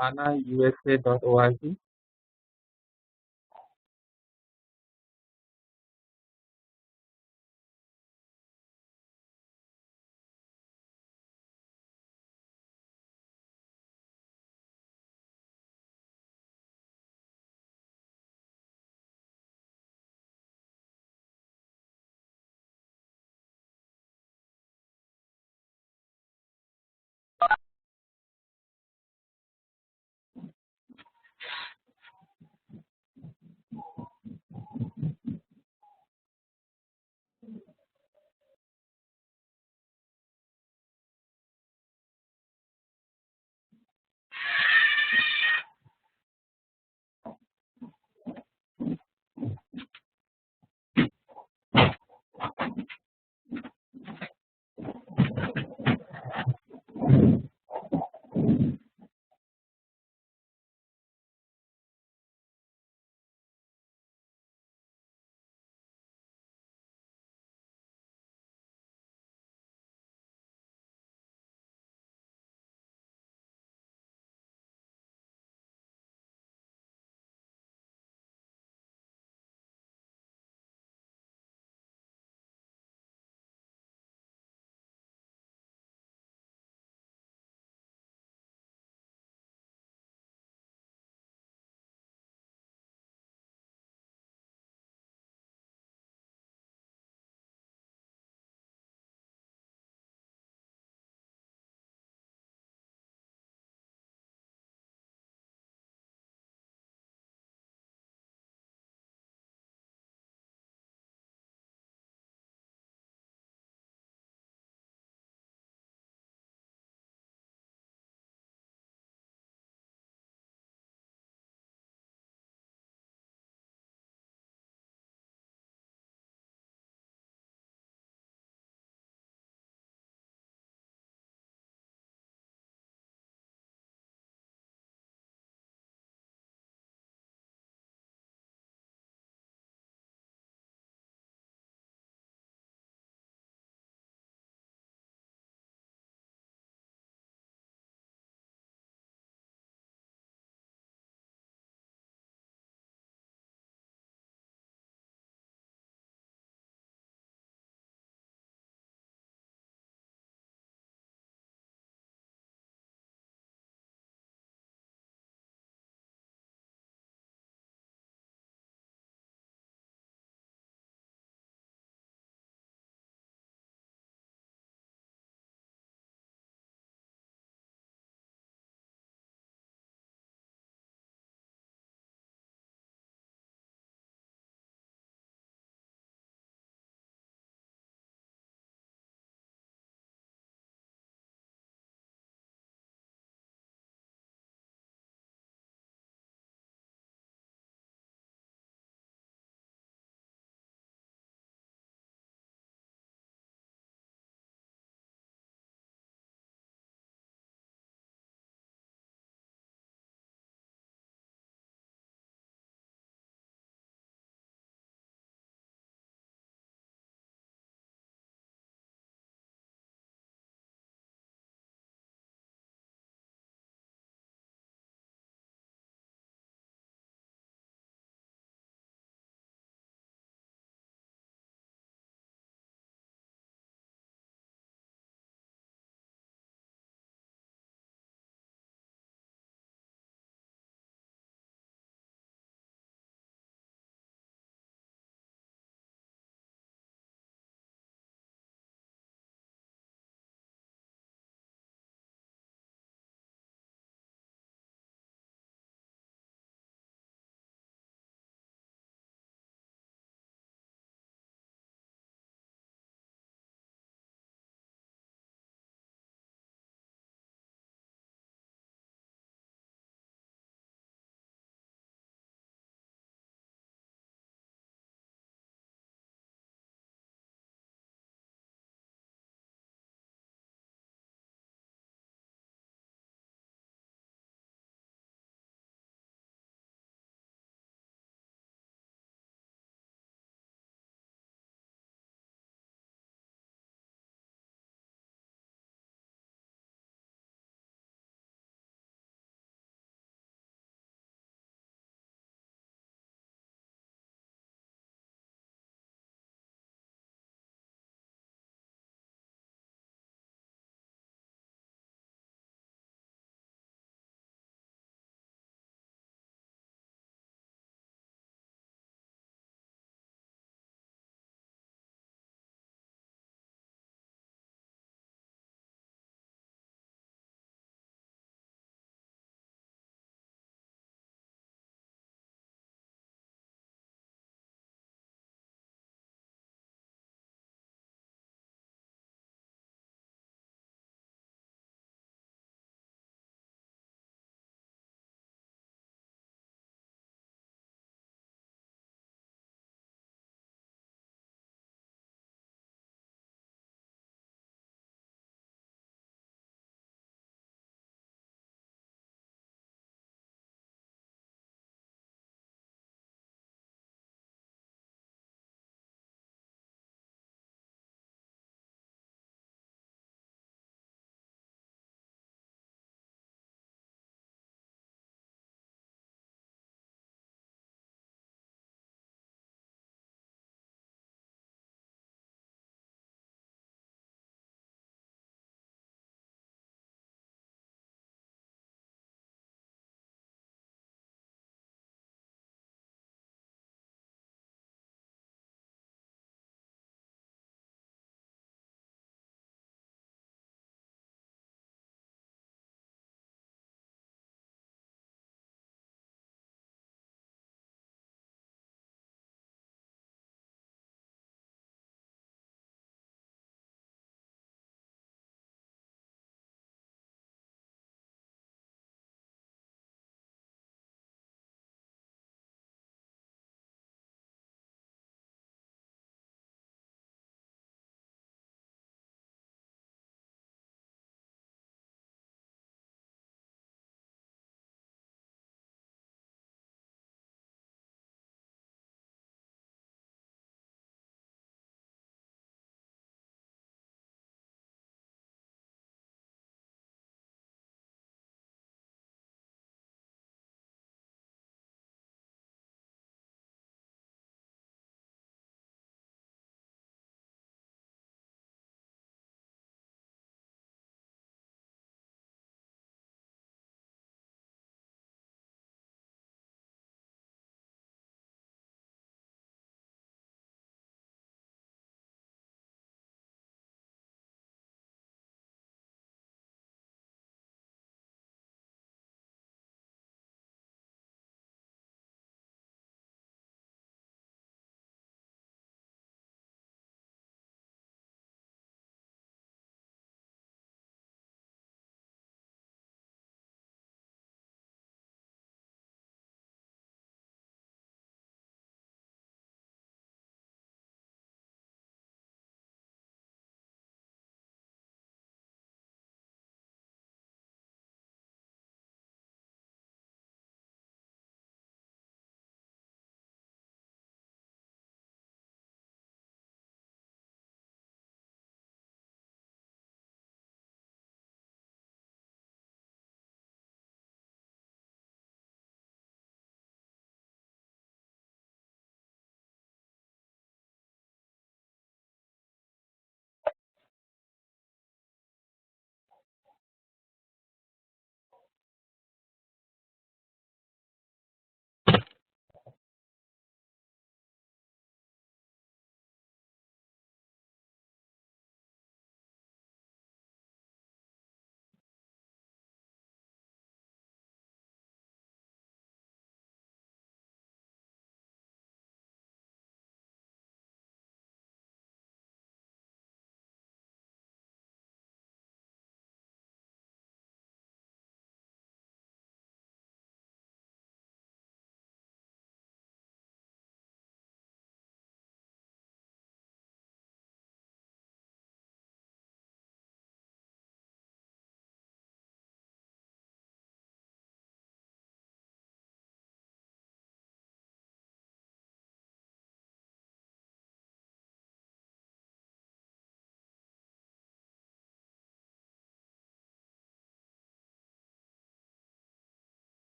anausa.org.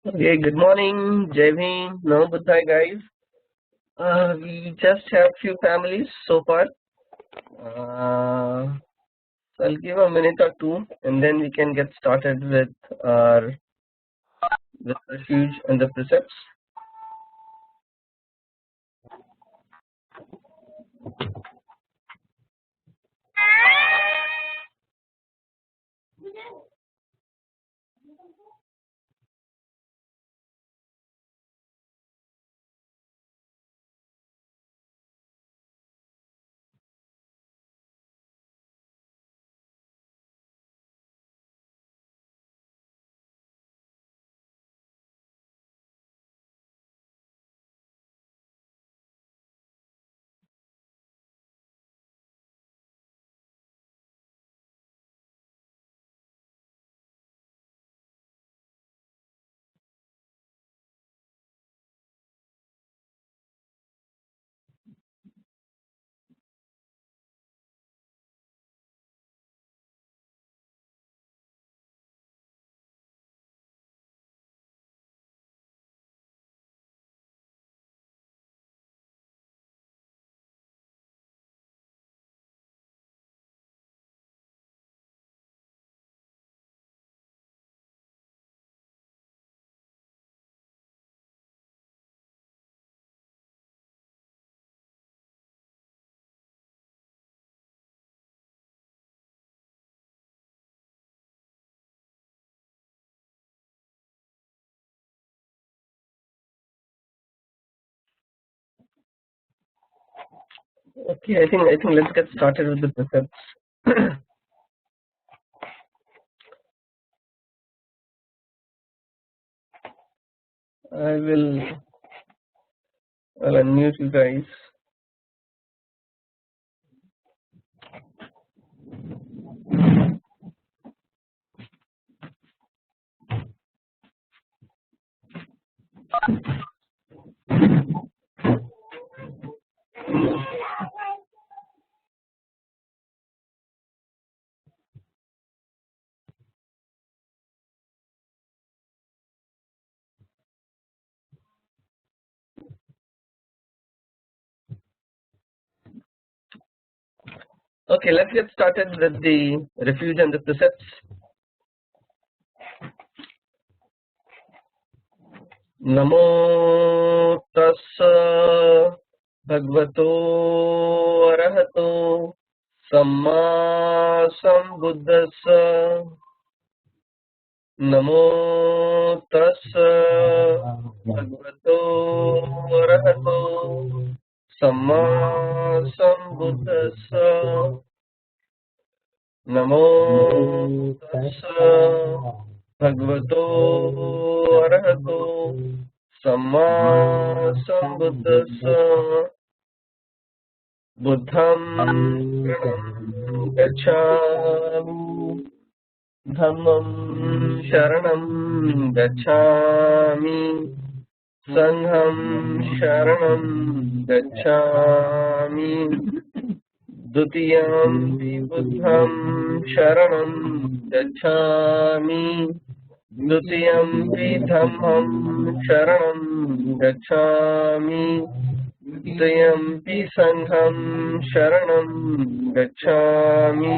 Okay, good morning, Jai Bhim, Namo Buddhaya guys. We just have few families so far. So I'll give a minute or two and then we can get started with our with refuge and the precepts. Okay, I think let's get started with the precepts. I'll unmute you guys. Okay, let's get started with the refuge and the precepts. Namo tassa bhagavato arahato samma sambuddhassa. Namo tassa bhagavato arahato samma sambuddhassa. Namo tassa bhagavato arahato samma sambuddhassa. Buddham gacchami, dhammam sharanam gacchami, sangham sharanam gacchami, dutiyampi buddham sharanam gacchami, dutiyampi dhammam sharanam gacchami, dutiyampi sangham sharanam gacchami,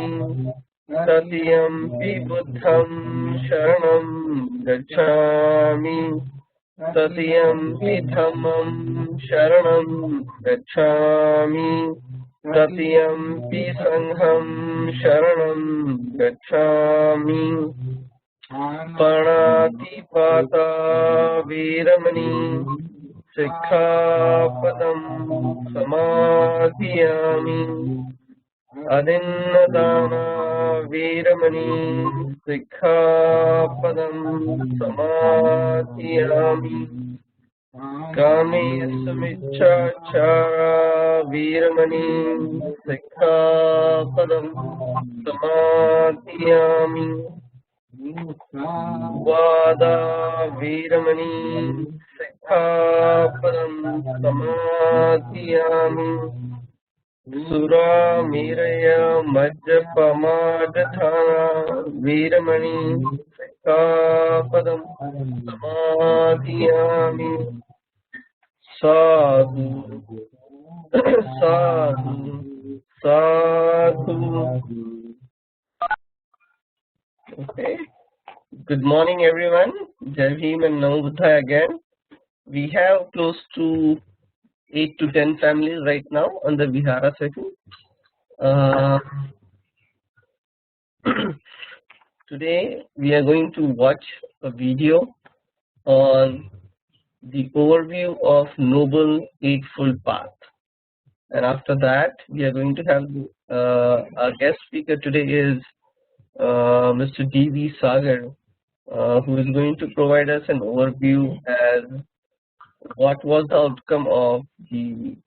tatiyampi buddham sharanam gacchami, tatiyampi dhammam sharanam gacchami, tatiyampi sangham sharanam gacchami. Panatipata Veeramani Sikkhapadam Samadhiyami. Adinnadana Veeramani Sikkhapadam Samadhiyami. Kamesamichachara Veeramani Sikkhapadam Samadhiyami. Vada Veeramani Sikkhapadam Samadhiyami. Sura Miraya Majjapamagadhana Veeramani Sikkhapadam samadhiyami sadhu sadhu sadhu. Okay. Good morning, everyone. Jai Bhim and Namo Buddhaya again. We have close to 8 to 10 families right now on the Vihara session. Today we are going to watch a video on the overview of Noble Eightfold Path, and after that we are going to have our guest speaker today is Mr. D.V. Sagar, who is going to provide us an overview as what was the outcome of the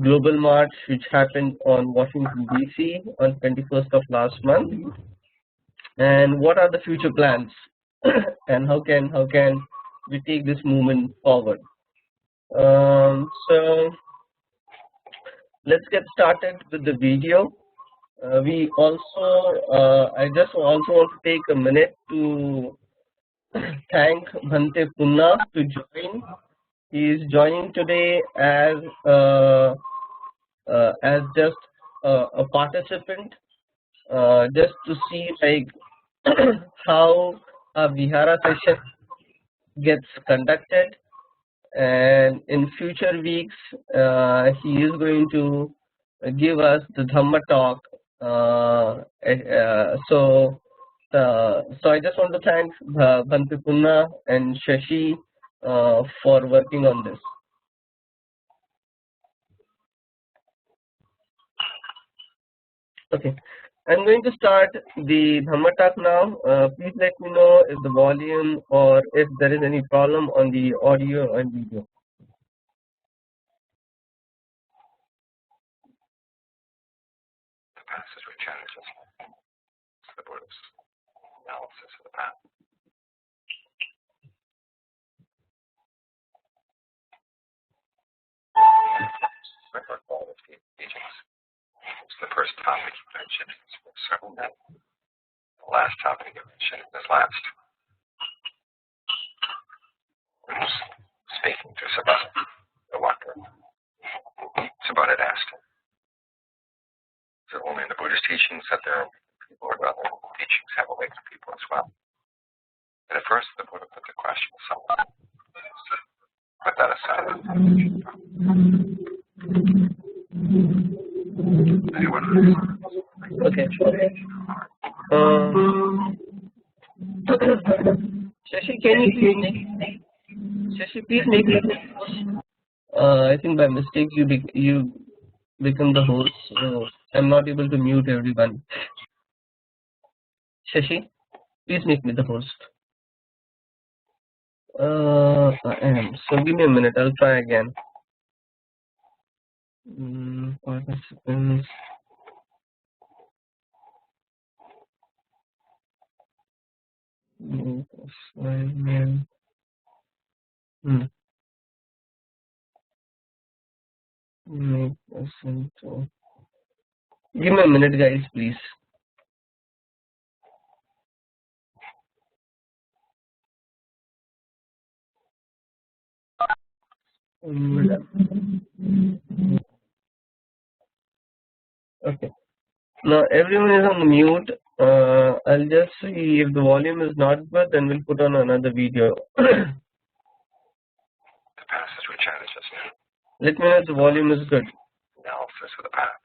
global march which happened on Washington DC on 21st of last month, and what are the future plans and how can we take this movement forward. So let's get started with the video. We also I just also want to take a minute to thank Bhante Punna to join. He is joining today as just a participant, just to see like how a Vihara session gets conducted, and in future weeks he is going to give us the Dhamma talk. So I just want to thank Bhante Punna and Shashi for working on this. Okay, I'm going to start the Dhamma talk now. Please let me know if the volume or if there is any problem on the audio and video. The passage we chatted just now. It's the Buddhist analysis of the path. Record all of the teachings. It's the first topic you mentioned with several men. The last topic you mentioned is last. Who's speaking to Sabata, the wanderer. Sabata asked him, is it only in the Buddhist teachings that there are people, or other teachings have awakened people as well? And at first the Buddha put the question somewhat. Put that aside. Anyone? Okay. Shashi, can you please make it? I think by mistake you become the host, so I'm not able to mute everyone. Shashi, please make me the host. I am. So give me a minute. I'll try again. Participants. Assignment. Make essential. Give me a minute, guys, please. Okay. Now everyone is on mute. I'll just see if the volume is not good, then we'll put on another video. The passage we chatted just now. Let me know if the volume is good. Analysis of the path.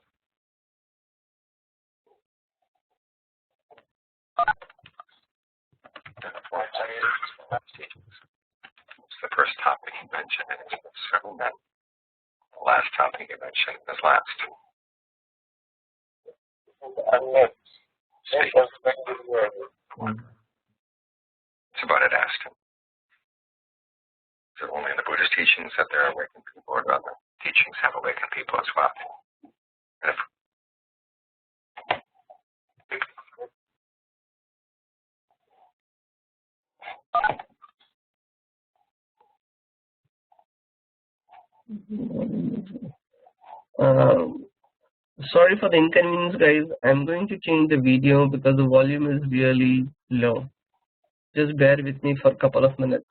It's the first topic you mentioned, and it's with several men. The last topic you mentioned is last. Sabata asked him, is it only in the Buddhist teachings that there are awakened people, or other teachings have awakened people as well? And if Sorry for the inconvenience, guys. I'm going to change the video because the volume is really low. Just bear with me for a couple of minutes.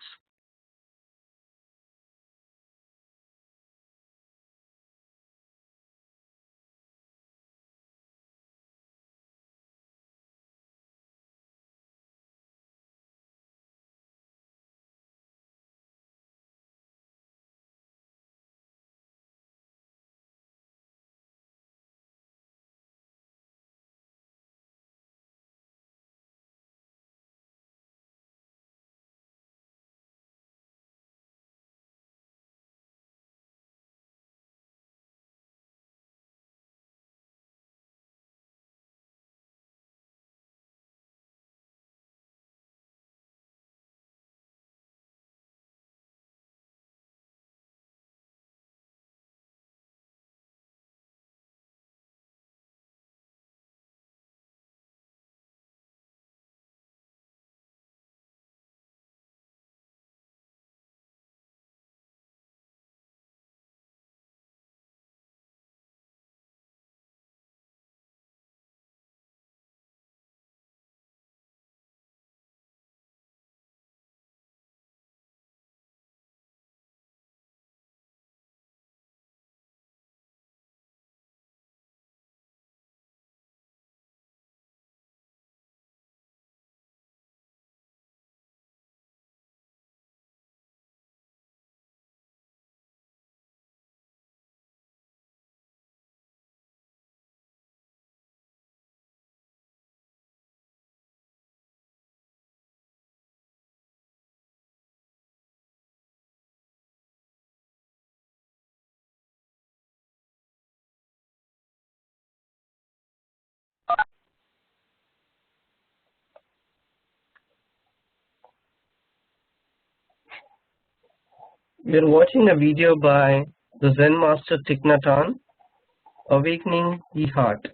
We are watching a video by the Zen Master Thich Nhat Hanh, Awakening the Heart.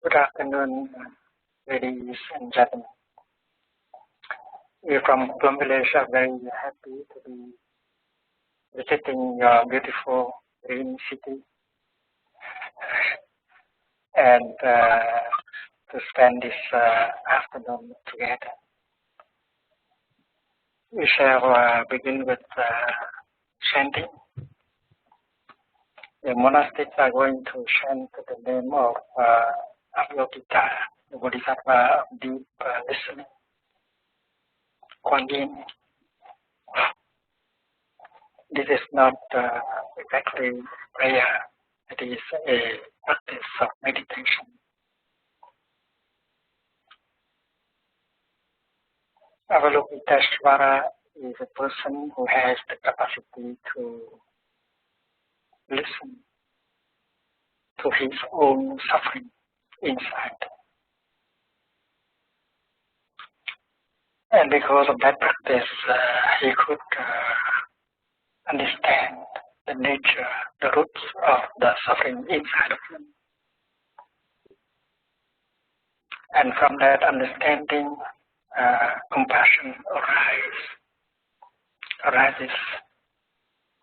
Good afternoon, ladies and gentlemen. We from Plum Village are very happy to be visiting your beautiful green city and to spend this afternoon together. We shall begin with chanting. The monastics are going to chant the name of Avalokita, the Bodhisattva of deep listening. Kuan Yin. This is not exactly prayer, it is a practice of meditation. Avalokiteshvara is a person who has the capacity to listen to his own suffering inside. And because of that practice, he could understand the nature, the roots of the suffering inside of him. And from that understanding, compassion arises,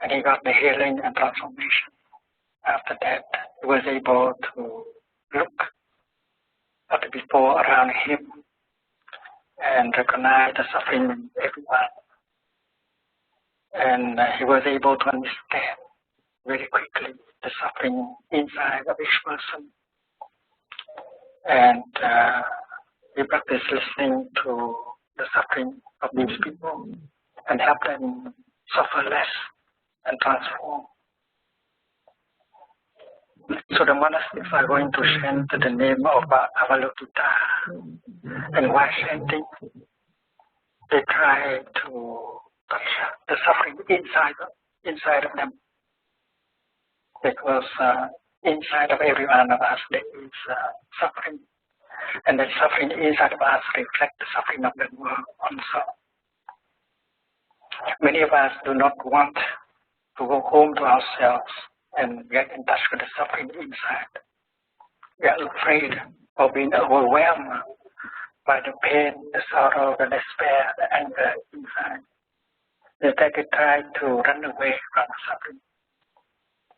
and he got the healing and transformation. After that, he was able to look at the people around him and recognize the suffering in everyone. And he was able to understand very quickly the suffering inside of each person. And he practiced listening to the suffering of these people and help them suffer less and transform. So the monastics are going to chant the name of Avalokita. And why chanting? they try to touch the suffering inside of them, because inside of every one of us there is suffering, and that suffering inside of us reflects the suffering of the world also. Many of us do not want to go home to ourselves and get in touch with the suffering inside. We are afraid of being overwhelmed by the pain, the sorrow, the despair, the anger inside. Instead, we try to run away from suffering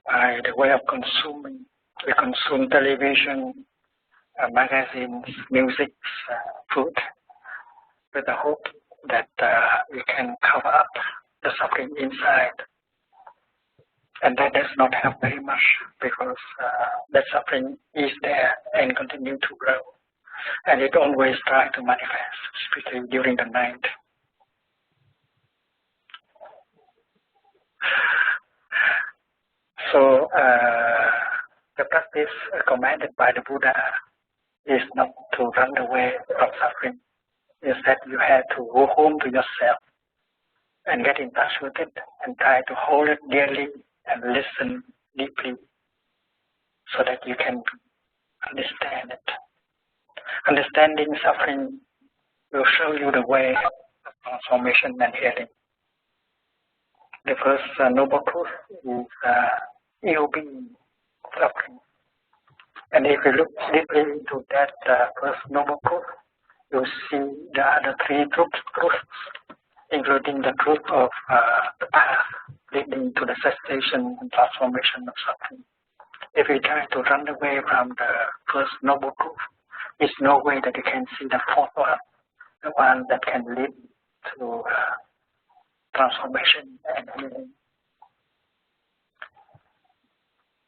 by the way of consuming. We consume television, magazines, music, food, with the hope that we can cover up the suffering inside. And that does not help very much, because that suffering is there and continue to grow. And it always tries to manifest, especially during the night. So the practice commanded by the Buddha is not to run away from suffering. Instead, you have to go home to yourself and get in touch with it and try to hold it dearly and listen deeply so that you can understand it. Understanding suffering will show you the way of transformation and healing. The first noble truth is ill being, suffering. And if you look deeply into that first noble truth, you'll see the other three truths, including the truth of the path leading to the cessation and transformation of suffering. If we try to run away from the first noble truth, there's no way that you can see the fourth one, the one that can lead to transformation and healing.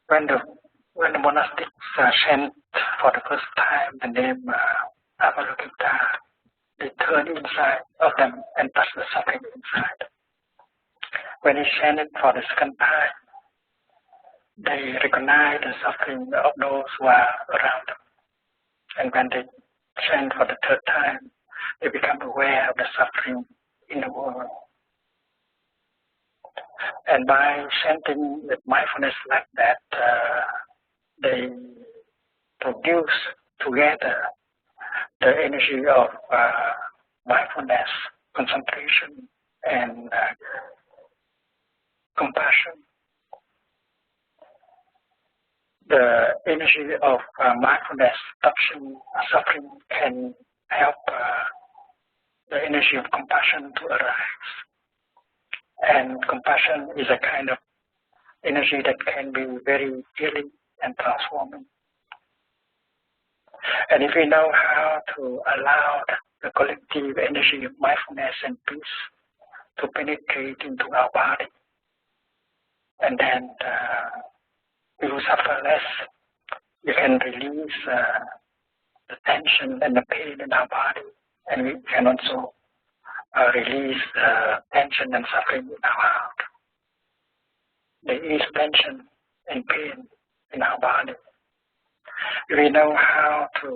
When the monastics chant for the first time the name Avalokita, they turn inside of them and touch the suffering inside. When he chanted for the second time, they recognize the suffering of those who are around them. And when they chant for the third time, they become aware of the suffering in the world. And by chanting with mindfulness like that, they produce together the energy of mindfulness, concentration, and compassion. The energy of mindfulness touching suffering can help the energy of compassion to arise. And compassion is a kind of energy that can be very healing and transforming. And if we know how to allow the collective energy of mindfulness and peace to penetrate into our body, and then we will suffer less, we can release the tension and the pain in our body, and we can also release the tension and suffering in our heart. There is tension and pain in our body. We know how to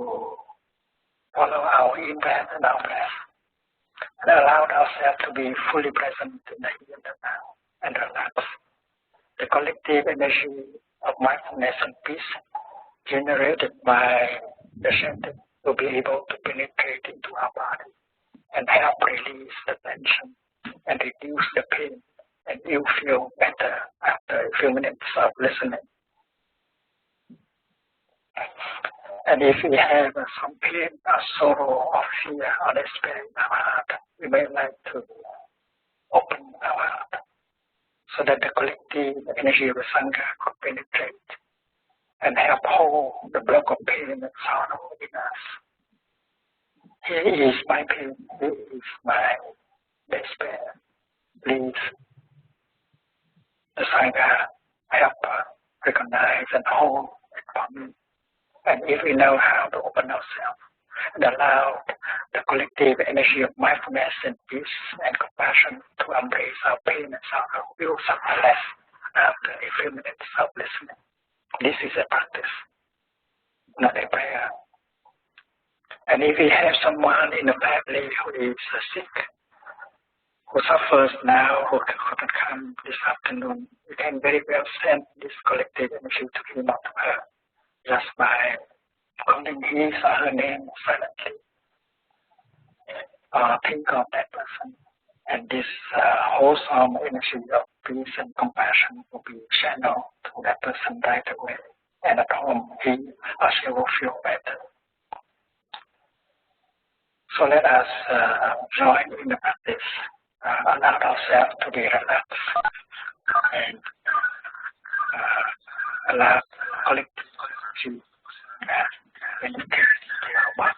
follow our in-breath and our breath and allow ourselves to be fully present in the here and now and relax. The collective energy of mindfulness and peace generated by the chanting will be able to penetrate into our body and help release the tension and reduce the pain, and you feel better after a few minutes of listening. And if we have some pain or sorrow or fear or despair in our heart, we may like to open our heart so that the collective energy of the Sangha could penetrate and help hold the block of pain and sorrow in us. Here is my pain, here is my despair. Please, the Sangha help recognize and hold it for me. And if we know how to open ourselves and allow the collective energy of mindfulness and peace and compassion to embrace our pain and sorrow, we will suffer less after a few minutes of listening. This is a practice, not a prayer. And if we have someone in the family who is sick, who suffers now, who couldn't come this afternoon, we can very well send this collective energy to him or to her just by calling his or her name silently. Think of that person. And this wholesome energy of peace and compassion will be channeled to that person right away. And at home, he or she will feel better. So let us join in the practice, allow ourselves to be relaxed, and allow collective energy and indicate our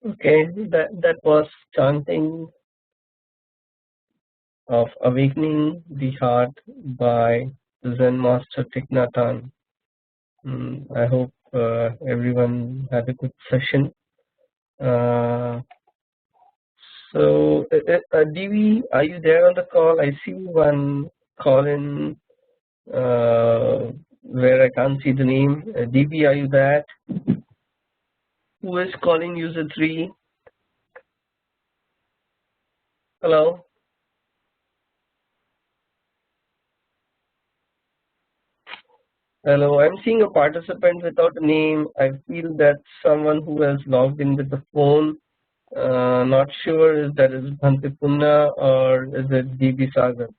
Okay, that was chanting of Awakening the Heart by Zen Master Thich Nhat Hanh. I hope everyone had a good session. So, DV, are you there on the call? I see one call in where I can't see the name. DV, are you there? Who is calling user 3? Hello? Hello, I'm seeing a participant without a name. I feel that someone who has logged in with the phone. Not sure if that is Bhante Punna or is it DB Sagar.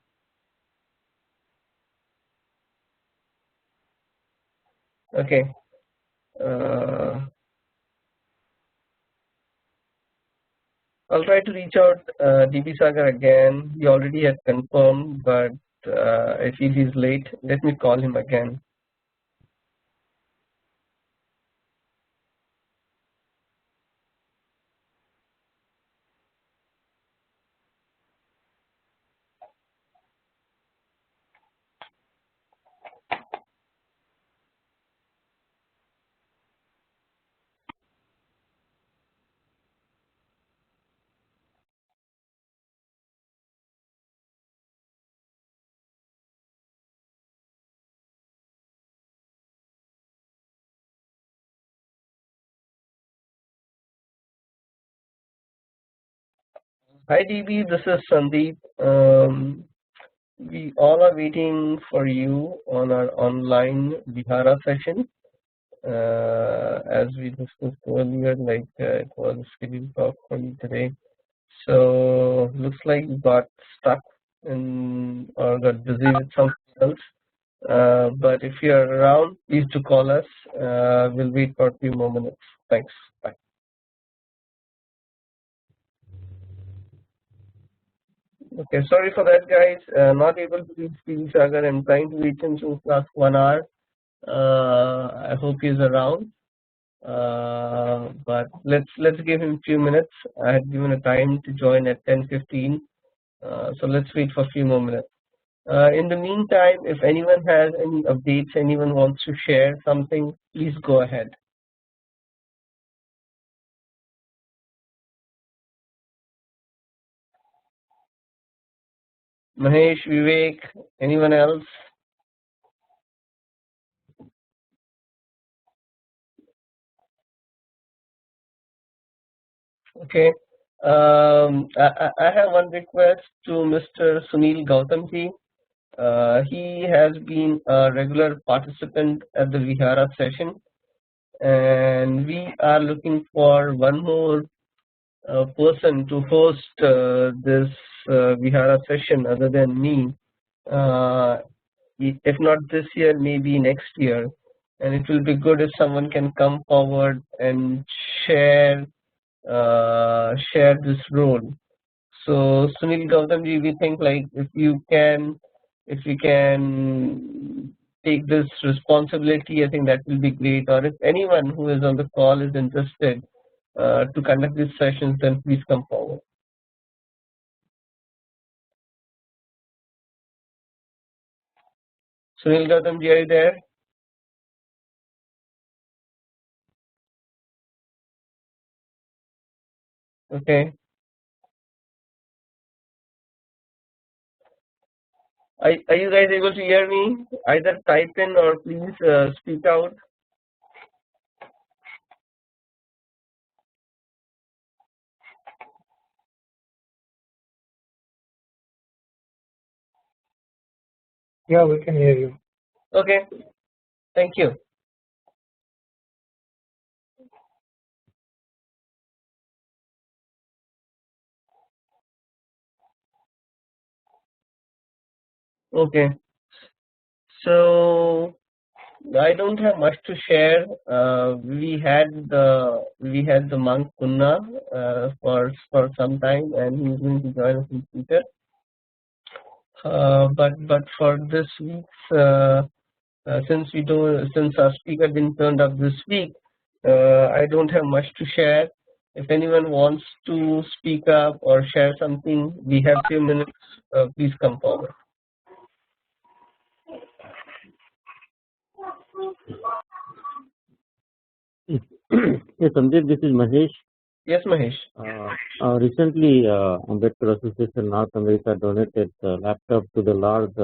Okay. I'll try to reach out DB Sagar again. He already had confirmed, but I feel he's late. Let me call him again. Hi DB, this is Sandeep. We all are waiting for you on our online Vihara session. As we discussed earlier, like it was scheduled for you today. So looks like you got stuck in or got busy with something else. But if you're around, please do call us. We'll wait for a few more minutes. Thanks. Bye. Okay, sorry for that, guys. Not able to reach PV Sagar. I'm trying to reach him since last 1 hour. I hope he's around. But let's give him a few minutes. I had given a time to join at 10:15. So let's wait for a few more minutes. In the meantime, if anyone has any updates, anyone wants to share something, please go ahead. Mahesh, Vivek, anyone else? Okay. I have one request to Mr. Sunil Gautamji. He has been a regular participant at the Vihara session, and we are looking for one more person to host this Vihara session other than me. If not this year, maybe next year. And it will be good if someone can come forward and share share this role. So Sunil Gautamji, we think like if you can take this responsibility, I think that will be great. Or if anyone who is on the call is interested to conduct these sessions, then please come forward. Sunil Gautamji, are you there? Okay. Are you guys able to hear me? Either type in or please speak out. Yeah, we can hear you. Okay, thank you. Okay, so I don't have much to share. We had the monk Punna for some time, and he's going to join us in future. But for this week's since our speaker didn't turn up this week, I don't have much to share. If anyone wants to speak up or share something, we have few minutes. Please come forward. Yes, Sandeep, this is Mahesh. Yes, Mahesh. Recently, Ambedkar Association North America donated a laptop to the Lord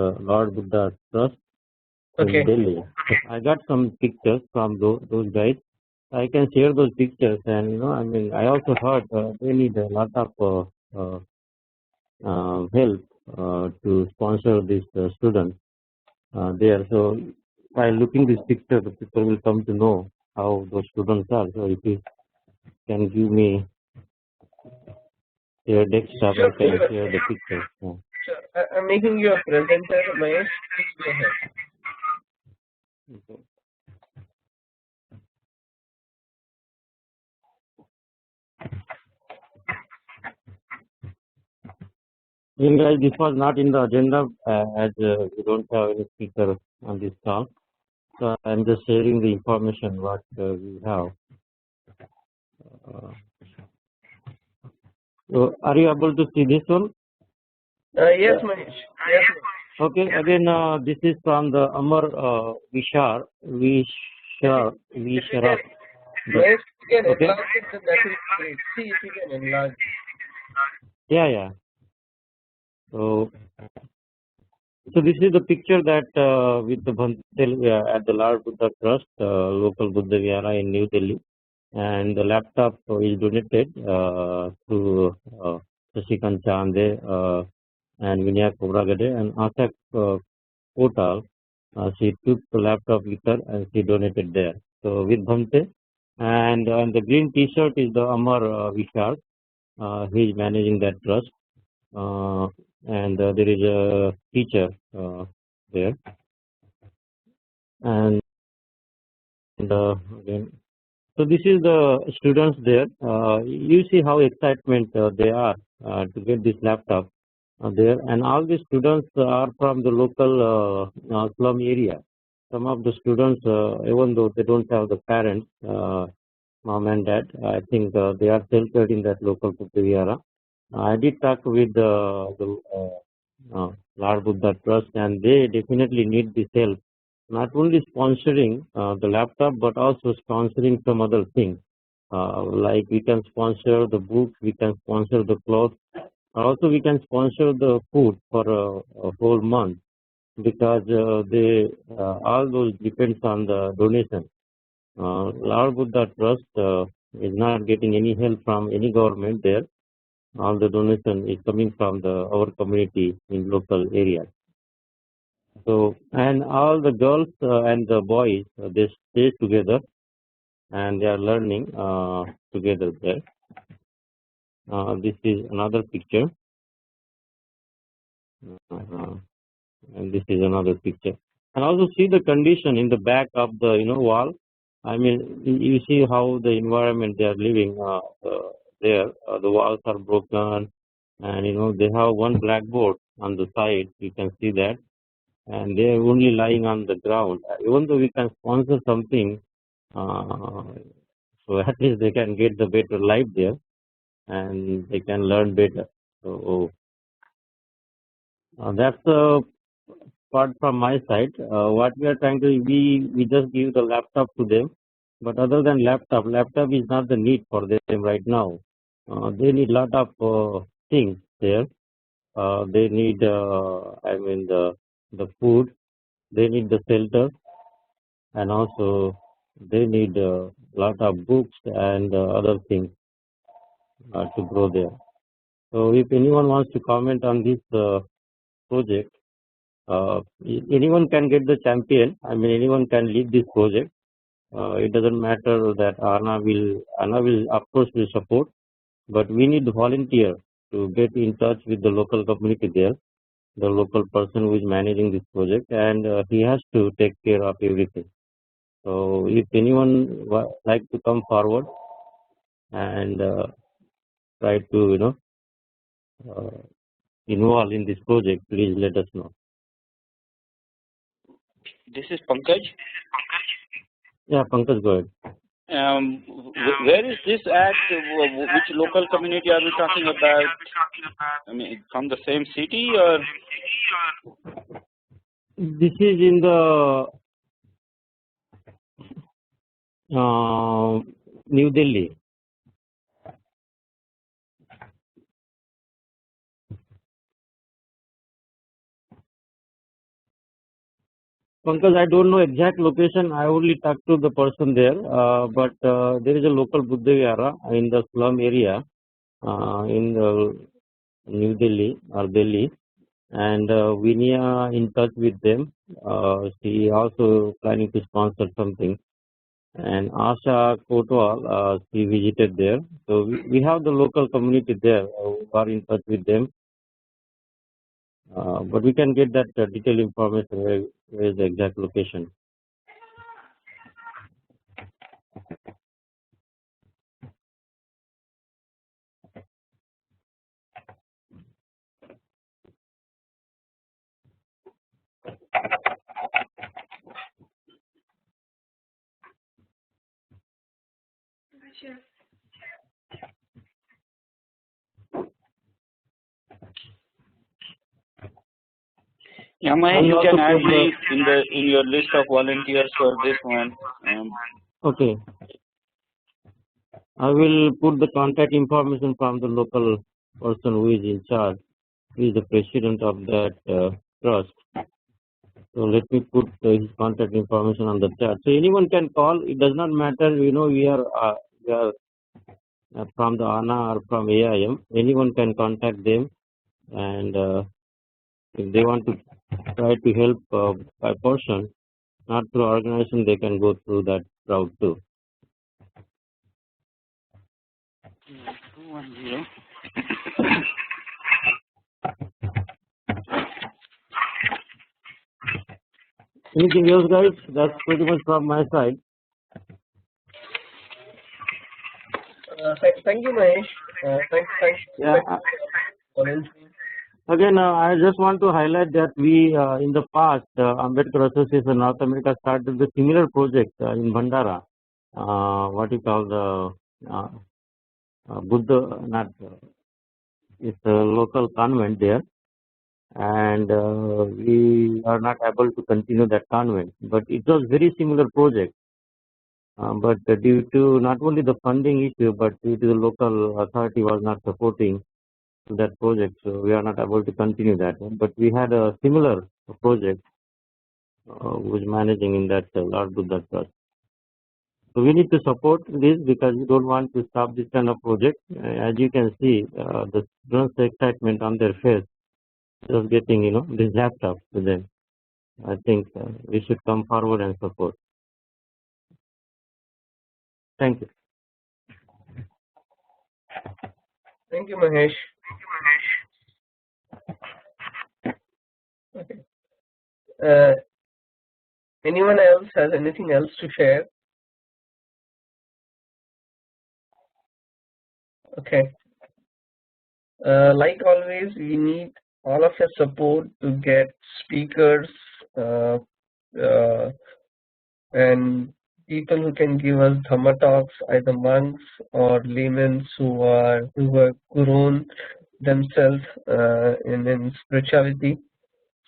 Buddha Trust Okay. in Delhi. I got some pictures from those guys. I can share those pictures, and I also heard they need a lot of help to sponsor these students there. So by looking this picture, the people will come to know how those students are. So if you can give me your desktop, I can share the picture. Yeah. Sure. I'm making you a presenter, Mahesh. Please go ahead. Okay. Well, guys, this was not in the agenda as we don't have any speaker on this call. So I'm just sharing the information what we have. So are you able to see this one? Yes, Mahesh. Yes, Mahesh. Okay. Again, this is from the Amar Vihara. Mahesh, you can Okay. enlarge it, then that is great. See if you can enlarge. Yeah. So this is the picture that with the Bhante at the Lord Buddha Trust, local Buddha Vihara in New Delhi, and the laptop is donated to Shashikant Chande and Vinayak Kobragade and Asak Kotal. She took the laptop with her and she donated there. So with Bhante, and the green T-shirt is the Amar Vishal. He is managing that trust. And there is a teacher there, and again, so this is the students there. You see how excitement they are to get this laptop there, and all the students are from the local slum area. Some of the students, even though they don't have the parents, mom and dad, I think they are sheltered in that local Vihara. I did talk with the Lord Buddha Trust, and they definitely need this help. Not only sponsoring the laptop, but also sponsoring some other things. Like we can sponsor the books, we can sponsor the clothes, also we can sponsor the food for a whole month because all those depends on the donation. Lord Buddha Trust is not getting any help from any government there. All the donation is coming from our community in local areas. So, and all the girls and the boys, they stay together and they are learning together there. This is another picture. And this is another picture. And also see the condition in the back of the wall. I mean, you see how the environment they are living there. The walls are broken, and they have one blackboard on the side. You can see that, and they are only lying on the ground. Even though we can sponsor something, so at least they can get the better life there, and they can learn better. So that's the part from my side. What we are trying to we just give the laptop to them, but other than laptop is not the need for them right now. They need lot of things there. They need, the food, they need the shelter, and also they need a lot of books and other things to grow there. So if anyone wants to comment on this project, anyone can get the champion. I mean, anyone can lead this project. It doesn't matter that Anna will of course will support, but we need volunteer to get in touch with the local community there, the local person who is managing this project, and he has to take care of everything. So if anyone like to come forward and try to involve in this project, please let us know. This is Pankaj. Yeah, Pankaj, go ahead. Where is this at? Which local community are we talking about? I mean, from the same city or? This is in the New Delhi. Pankaj, I don't know exact location. I only talked to the person there, but there is a local Buddha Vihara in the slum area in New Delhi or Delhi, and we are in touch with them. She also planning to sponsor something. And Asha Kotwal, she visited there. So we have the local community there who are in touch with them. But we can get that detailed information where is the exact location. Yeah, Mahesh, you can add me in your list of volunteers for this one. Okay. I will put the contact information from the local person who is in charge. He is the president of that trust. So let me put his contact information on the chat. So anyone can call. It does not matter. We are from the ANA or from AIM. Anyone can contact them, and if they want to try to help by person, not through organization, they can go through that route too. 210. Anything else, guys? That's pretty much from my side. Thank you, Mahesh. Thanks. Yeah. Again, I just want to highlight that we, in the past, Ambedkar Association North America started the similar project in Bhandara. What you call the Buddha, not it's a local convent there, and we are not able to continue that convent. But it was very similar project. But due to not only the funding issue, but due to the local authority was not supporting that project, so we are not able to continue that one. But we had a similar project who was managing in that Lord Buddha Trust. So we need to support this because we don't want to stop this kind of project. As you can see, the students' excitement on their face, just getting this laptop to them. I think we should come forward and support. Thank you. Thank you, Mahesh. Okay. Anyone else has anything else to share? Okay. Like always, we need all of your support to get speakers and people who can give us Dhamma talks, either monks or laymen who have grown themselves in spirituality.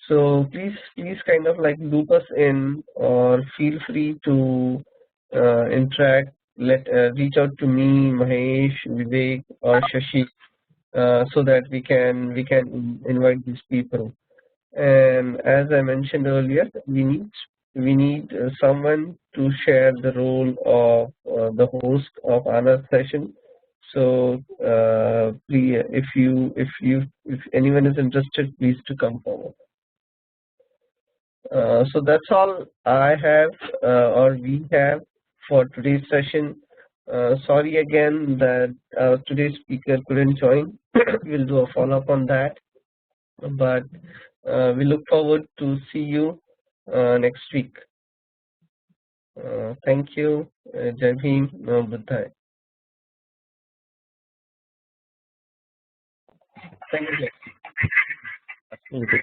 So please kind of like loop us in, or feel free to interact. Reach out to me, Mahesh, Vivek, or Shashi, so that we can invite these people. And as I mentioned earlier, we need someone to share the role of the host of another session. So please, if anyone is interested, please to come forward. So that's all I have or we have for today's session. Sorry again that today's speaker couldn't join. We'll do a follow-up on that. But we look forward to see you next week. Thank you. Jai Bhim, Namo Buddhaya. Thank you. Thank you.